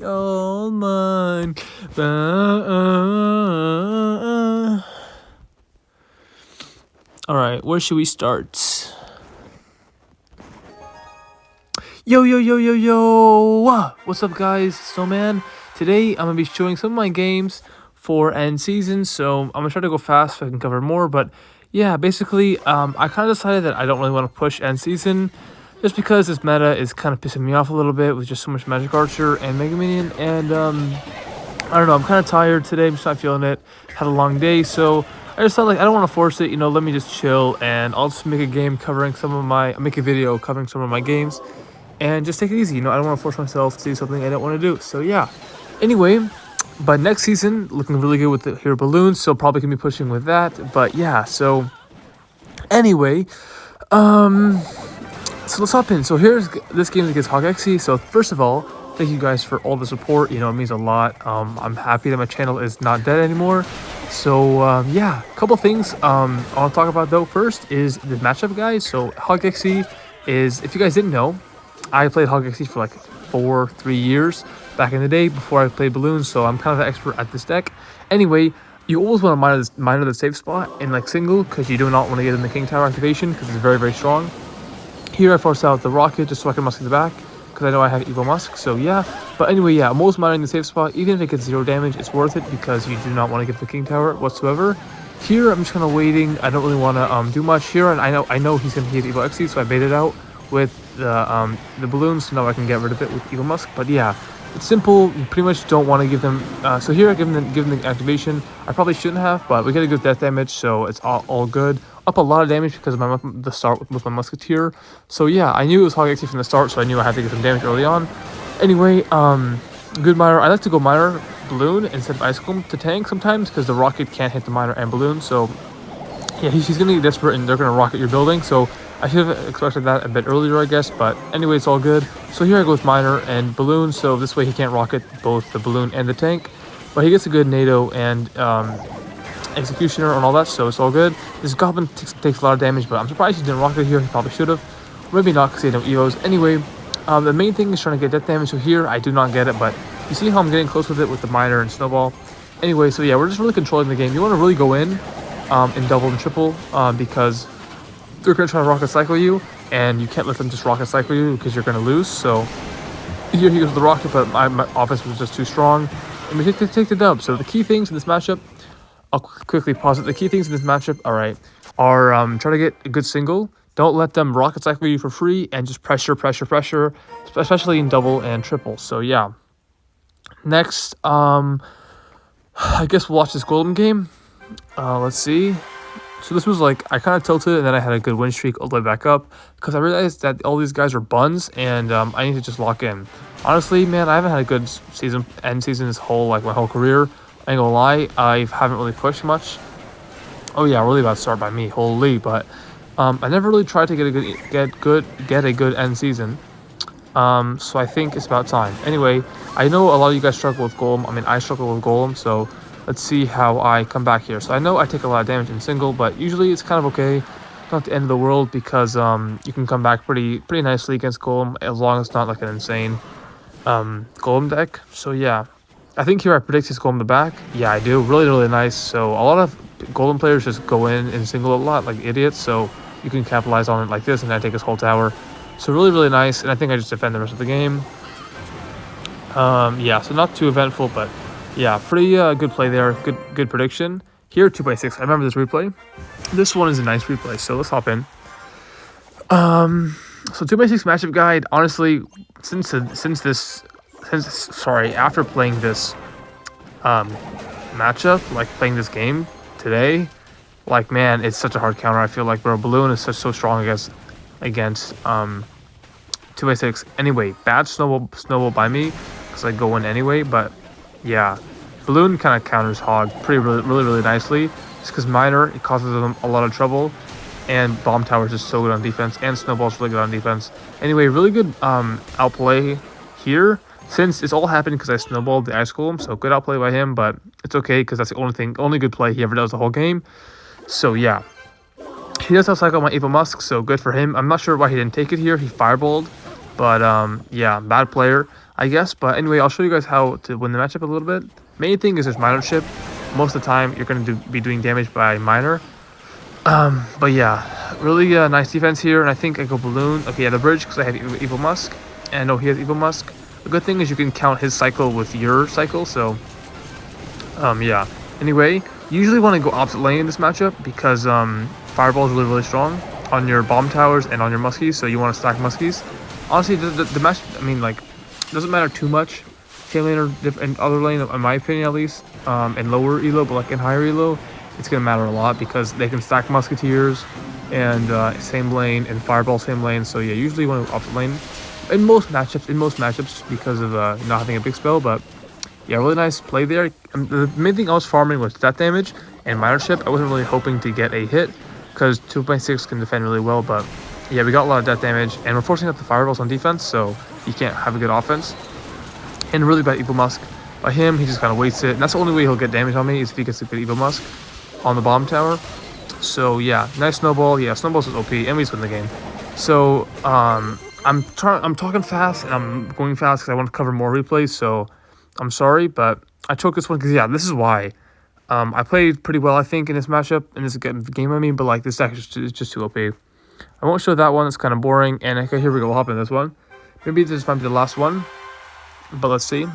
All mine. Alright, where should we start? Yo! What's up, guys? Snowman. Today, I'm gonna be showing some of my games for end season, so I'm gonna try to go fast so I can cover more, but yeah, basically, I kind of decided that I don't really want to push end season, just because this meta is kind of pissing me off a little bit with just so much Magic Archer and Mega Minion, and I don't know, I'm kind of tired today, I'm just not feeling it, had a long day, so I just thought, like, I don't want to force it, let me just chill, and I'll just make a video covering some of my games, and just take it easy, I don't want to force myself to do something I don't want to do, so yeah. Anyway, but next season, looking really good with the Hero Balloons, so probably can be pushing with that, but yeah, so anyway, so let's hop in. So here's this game against HogXy. So first of all, thank you guys for all the support. It means a lot. I'm happy that my channel is not dead anymore. So yeah, a couple things I want to talk about though. First is the matchup, guys. So HogXy is, if you guys didn't know, I played HogXy for like 3 years back in the day before I played Balloons. So I'm kind of an expert at this deck. Anyway, you always want to miner the safe spot in like single because you do not want to get in the King Tower activation because it's very strong. Here I force out the rocket just so I can musk in the back, because I know I have Evo Musk, so yeah. But anyway, yeah, I'm always mining the safe spot. Even if it gets 0 damage, it's worth it, because you do not want to get the King Tower whatsoever. Here, I'm just kind of waiting. I don't really want to do much here, and I know he's going to hit Evo XC, so I baited out with the balloons, so now I can get rid of it with Evo Musk. But yeah, it's simple. You pretty much don't want to give them... so here I give them the activation. I probably shouldn't have, but we get a good death damage, so it's all good. Up a lot of damage because of the start with my Musketeer. So yeah, I knew it was HogXy from the start, so I knew I had to get some damage early on. Anyway, good miner. I like to go miner balloon instead of Ice Golem to tank sometimes because the rocket can't hit the miner and balloon. So yeah, he's gonna get desperate and they're gonna rocket your building. So I should have expected that a bit earlier, I guess. But anyway, it's all good. So here I go with miner and balloon. So this way he can't rocket both the balloon and the tank, but he gets a good NATO and Executioner and all that, so it's all good. This goblin takes a lot of damage, but I'm surprised he didn't rocket here. He probably should have. Maybe not because he had no EVOs. Anyway, the main thing is trying to get death damage. So here I do not get it, but you see how I'm getting close with it with the miner and snowball. Anyway, so yeah, we're just really controlling the game. You want to really go in double and triple because they're going to try to rocket cycle you, and you can't let them just rocket cycle you because you're going to lose. So here he goes with the rocket, but my offense was just too strong, and we take the dub. So the key things in this matchup, I'll quickly pause it. The key things in this matchup, are try to get a good single. Don't let them rocket cycle you for free, and just pressure, especially in double and triple. So yeah. Next, I guess we'll watch this Golem game. Let's see. So this was like, I kind of tilted, and then I had a good win streak all the way back up, because I realized that all these guys are buns, and I need to just lock in. Honestly, man, I haven't had a good end season this whole, my whole career. I ain't gonna lie, I haven't really pushed much. Oh yeah, really bad start by me, holy! But I never really tried to get a good end season. So I think it's about time. Anyway, I know a lot of you guys struggle with Golem. I mean, I struggle with Golem, so let's see how I come back here. So I know I take a lot of damage in single, but usually it's kind of okay. Not the end of the world, because you can come back pretty nicely against Golem, as long as it's not like an insane Golem deck. So yeah. I think here I predict his Golem in the back. Yeah, I do. Really nice. So a lot of Golem players just go in single a lot like idiots. So you can capitalize on it like this, and I take his whole tower. So really nice. And I think I just defend the rest of the game. Yeah, so not too eventful, but yeah, pretty good play there. Good prediction. Here, 2x6. I remember this replay. This one is a nice replay. So let's hop in. So 2x6 matchup guide. Honestly, after playing this matchup, like playing this game today, man, it's such a hard counter. I feel like, bro, balloon is so strong against 2x6. Anyway, bad snowball by me because I go in anyway, but yeah, balloon kind of counters hog really nicely, just because miner, it causes them a lot of trouble, and bomb tower is just so good on defense, and snowball's really good on defense. Anyway, really good outplay here. Since it's all happening because I snowballed the Ice Golem, so good outplay by him, but it's okay because that's the only good play he ever does the whole game. So yeah, he does outcycle my Evo Musk, so good for him. I'm not sure why he didn't take it here. He fireballed, but yeah, bad player. I guess. But anyway, I'll show you guys how to win the matchup a little bit. Main thing is there's Miner Chip. Most of the time, you're going to be doing damage by Miner. But yeah, really nice defense here. And I think I go Balloon. Okay, yeah, the bridge because I have Evil Musk. And no, he has Evil Musk. The good thing is you can count his cycle with your cycle. So, yeah. Anyway, you usually want to go opposite lane in this matchup because Fireball is really strong on your bomb towers and on your muskies. So you want to stack muskies. Honestly, the match, I mean, like, doesn't matter too much. Same lane or different other lane, in my opinion at least, in lower elo, but like in higher elo, it's gonna matter a lot because they can stack musketeers and same lane and fireball same lane. So yeah, usually you want to opposite lane in most matchups because of not having a big spell. But yeah, really nice play there. The main thing I was farming was death damage and Miner Chip. I wasn't really hoping to get a hit because 2.6 can defend really well, but yeah, we got a lot of death damage and we're forcing up the fireballs on defense, so you can't have a good offense. And really bad Evil Musk by him, he just kind of waits it, and that's the only way he'll get damage on me is if he gets a good Evil Musk on the bomb tower. So yeah, nice snowball. Yeah, snowballs is OP, and we just win the game. So I'm talking fast and I'm going fast because I want to cover more replays. So I'm sorry, but I choked this one because yeah, this is why. I played pretty well, I think, in this matchup, in this game. I mean, but like this deck is just too OP. I won't show that one. It's kind of boring. And okay, here we go. We'll hop in this one. Maybe this might be the last one. But let's see.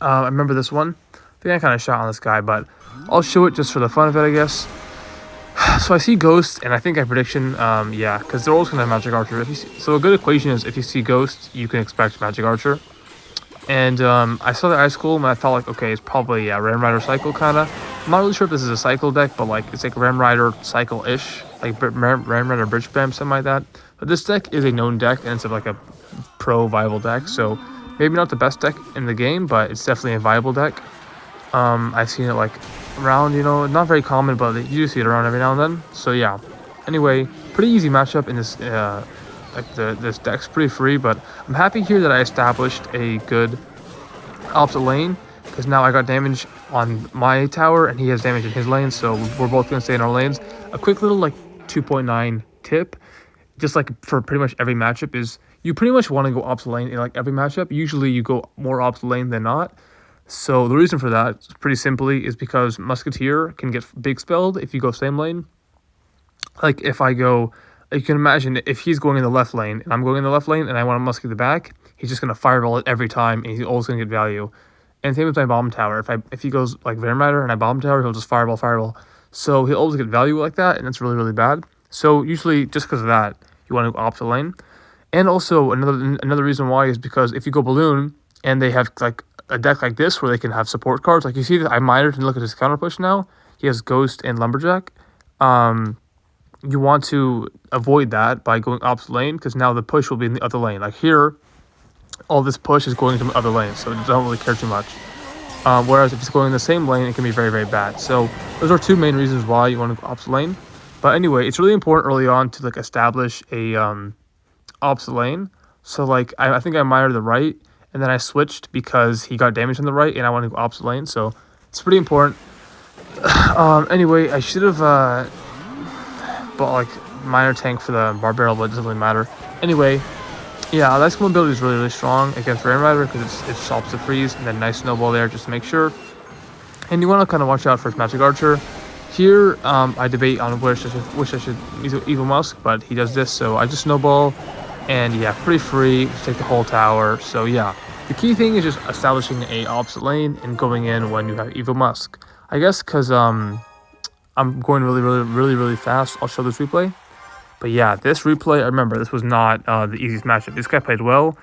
I remember this one. I think I kind of shot on this guy, but I'll show it just for the fun of it, I guess. So I see Ghost, and I think I prediction, yeah, because they're always going to have Magic Archer. So a good equation is if you see Ghost, you can expect Magic Archer. And I saw the Ice School, and I thought, like, okay, it's probably, yeah, Ram Rider Cycle, kind of. I'm not really sure if this is a Cycle deck, but, like, it's like Ram Rider Cycle-ish. Like Ram Rider Bridge Spam, something like that. But this deck is a known deck, and it's like a pro viable deck, so maybe not the best deck in the game, but it's definitely a viable deck. I've seen it like around, you know, not very common, but you do see it around every now and then. So yeah. Anyway, pretty easy matchup in this. Like this deck's pretty free, but I'm happy here that I established a good opposite lane because now I got damage on my tower and he has damage in his lane, so we're both gonna stay in our lanes. A quick little like 2.9 tip, just like for pretty much every matchup, is you pretty much want to go opposite lane in like every matchup. Usually you go more opposite lane than not. So the reason for that, pretty simply, is because Musketeer can get big spelled if you go same lane. Like if I go, you can imagine if he's going in the left lane and I'm going in the left lane and I want to musket the back, he's just gonna fireball it every time and he's always gonna get value. And same with my bomb tower. If he goes like Venom Rider and I bomb tower, he'll just fireball. So he'll always get value like that, and that's really bad. So usually just because of that, you want to go opposite lane. And also another reason why is because if you go Balloon and they have like a deck like this where they can have support cards, like you see that I mitered and look at his counter push now. He has Ghost and Lumberjack. You want to avoid that by going opposite lane because now the push will be in the other lane. Like here, all this push is going to the other lane, so you don't really care too much. Whereas if it's going in the same lane, it can be very bad. So those are two main reasons why you want to go opposite lane. But anyway, it's really important early on to like establish a opposite lane. So like I think I mitered the right, and then I switched because he got damage on the right, and I want to go opposite lane. So it's pretty important. Anyway, I should have bought like minor tank for the bar barrel, but it doesn't really matter. Anyway, yeah, that skill ability is really strong against Ram Rider because it stops the freeze, and then nice snowball there just to make sure. And you want to kind of watch out for his Magic Archer. Here, I debate on wish I should use Evil Musk, but he does this, so I just snowball. And yeah, pretty free, just take the whole tower. So yeah, the key thing is just establishing a opposite lane and going in when you have Evil Musk. I guess because I'm going really fast. I'll show this replay. But yeah, this replay, I remember this was not the easiest matchup. This guy played well.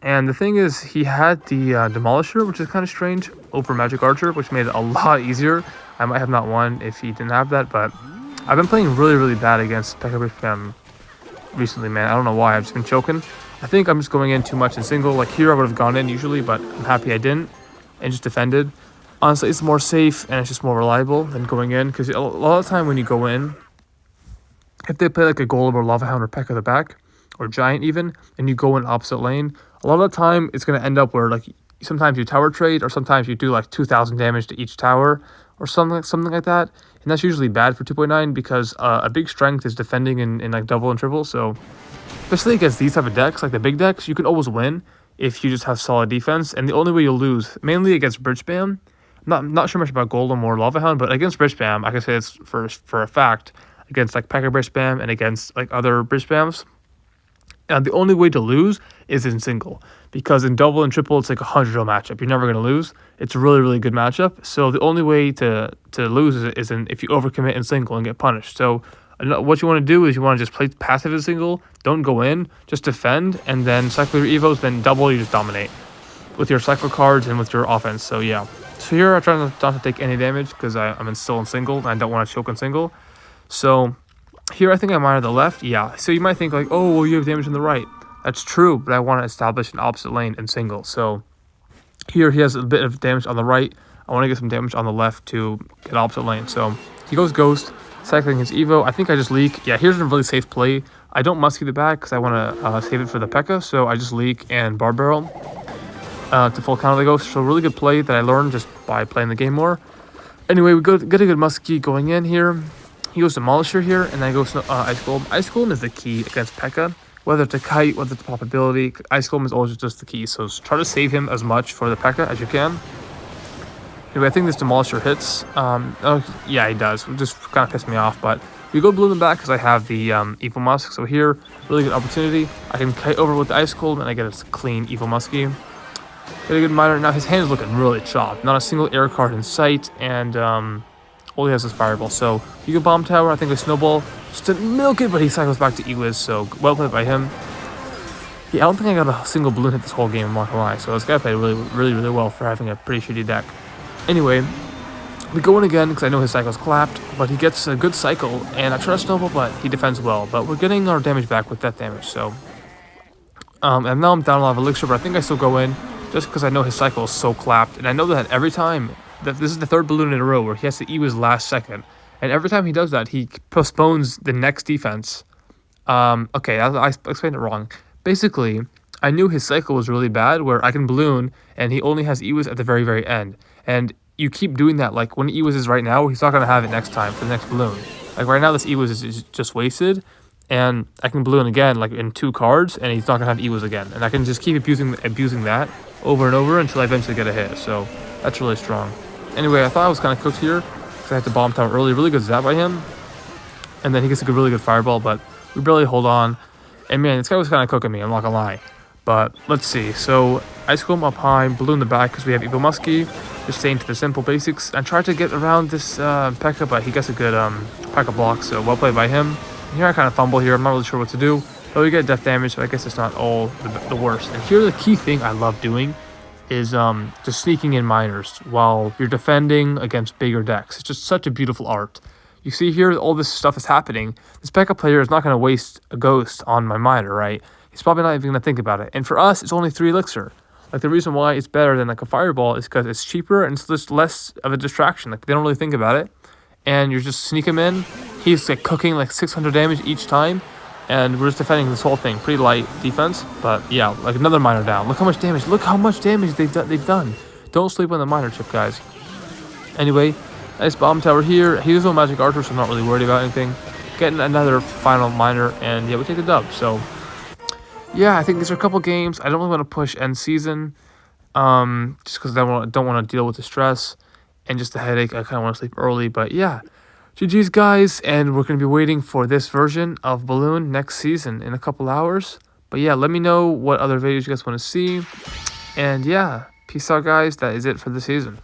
And the thing is, he had the Demolisher, which is kind of strange, over Magic Archer, which made it a lot easier. I might have not won if he didn't have that, but I've been playing really bad against P.E.K.K.A. Bridge Spam recently, man. I don't know why. I've just been choking. I think I'm just going in too much in single. Like here, I would have gone in usually, but I'm happy I didn't and just defended. Honestly, it's more safe and it's just more reliable than going in, because a lot of the time when you go in, if they play like a Golem or Lava Hound or P.E.K.K.A. the back, or Giant even, and you go in opposite lane, a lot of the time it's going to end up where like sometimes you tower trade, or sometimes you do like 2,000 damage to each tower or something like that. And that's usually bad for 2.9 because a big strength is defending in like double and triple. So especially against these type of decks, like the big decks, you can always win if you just have solid defense. And the only way you'll lose, mainly against Bridge Spam, not sure much about Golem or Lava Hound, but against Bridge Spam, I can say this for a fact, against like P.E.K.K.A Bridge Spam and against like other Bridge Spams, and the only way to lose is in single, because in double and triple it's like a 100-0 matchup. You're never going to lose. It's a really, really good matchup. So the only way to lose is if you overcommit in single and get punished. So what you want to do is you want to just play passive in single, don't go in, just defend, and then cycle your evos, then double, you just dominate with your cycle cards and with your offense. So yeah. So here I try not to take any damage because I'm still in single and I don't want to choke in single. So here I think I miner the left. Yeah. So you might think like, oh, well, you have damage on the right. That's true, but I want to establish an opposite lane in single. So here he has a bit of damage on the right. I want to get some damage on the left to get opposite lane. So he goes Ghost, cycling his Evo. I think I just leak. Yeah, here's a really safe play. I don't muskie the back because I want to save it for the P.E.K.K.A. So I just leak and Bar Barrel to full counter the Ghost. So really good play that I learned just by playing the game more. Anyway, we get a good muskie going in here. He goes Demolisher here, and then goes Ice Golem. Ice Golem is the key against P.E.K.K.A. Whether it's a kite, whether it's a pop ability, Ice Golem is always just the key. So try to save him as much for the P.E.K.K.A. as you can. Anyway, I think this Demolisher hits. Oh, yeah, he does. It just kind of pissed me off, but we go Blue in the back because I have the Evil Musk. So here, really good opportunity. I can kite over with the Ice Golem, and I get a clean Evil Muskie. Get a good miner. Now his hand is looking really chopped. Not a single air card in sight, and all he has is Fireball. So you can Bomb Tower. I think a Snowball just to milk it, but he cycles back to Ewiz. So well played by him. Yeah, I don't think I got a single balloon hit this whole game, I'm not gonna lie. So this guy played really well for having a pretty shitty deck. Anyway, we go in again because I know his cycle's clapped, but he gets a good cycle, and I try to Snowball, but he defends well. But we're getting our damage back with death damage. So and now I'm down a lot of elixir, but I think I still go in just because I know his cycle is so clapped, and I know that every time that this is the third balloon in a row where he has to Ewiz last second, and every time he does that, he postpones the next defense. Okay, I explained it wrong. Basically, I knew his cycle was really bad, where I can balloon, and he only has Ewiz at the very end. And you keep doing that, like when Ewiz is right now, he's not going to have it next time for the next balloon. Like right now, this Ewiz is just wasted, and I can balloon again, like in 2 cards, and he's not going to have Ewiz again. And I can just keep abusing that over and over until I eventually get a hit. So that's really strong. Anyway, I thought I was kind of cooked here because I had to Bomb Tower early. Really good zap by him. And then he gets a really good Fireball, but we barely hold on. And man, this guy was kind of cooking me, I'm not going to lie. But let's see. So Ice Golem up high, Blue in the back because we have Evil Muskie. Just staying to the simple basics. I tried to get around this P.E.K.K.A, but he gets a good P.E.K.K.A block. So well played by him. And here I kind of fumble here. I'm not really sure what to do. But we get death damage, so I guess it's not all the worst. And here the key thing I love doing is just sneaking in miners while you're defending against bigger decks. It's just such a beautiful art. You see here, all this stuff is happening. This P.E.K.K.A player is not going to waste a Ghost on my miner, right? He's probably not even going to think about it. And for us, it's only 3 elixir. Like, the reason why it's better than, like, a Fireball is because it's cheaper and it's just less of a distraction. Like, they don't really think about it. And you just sneak him in. He's, like, cooking, like, 600 damage each time. And we're just defending this whole thing. Pretty light defense. But, yeah, like, another miner down. Look how much damage. Look how much damage they've done. Don't sleep on the miner chip, guys. Anyway, nice Bomb Tower here. He has no Magic Archer, so I'm not really worried about anything. Getting another final miner. And, yeah, we take the dub. So yeah, I think these are a couple games. I don't really want to push end season, just because I don't want to deal with the stress and just the headache. I kind of want to sleep early, but yeah, GG's guys, and we're going to be waiting for this version of Balloon next season in a couple hours. But yeah, let me know what other videos you guys want to see, and yeah, peace out guys. That is it for the season.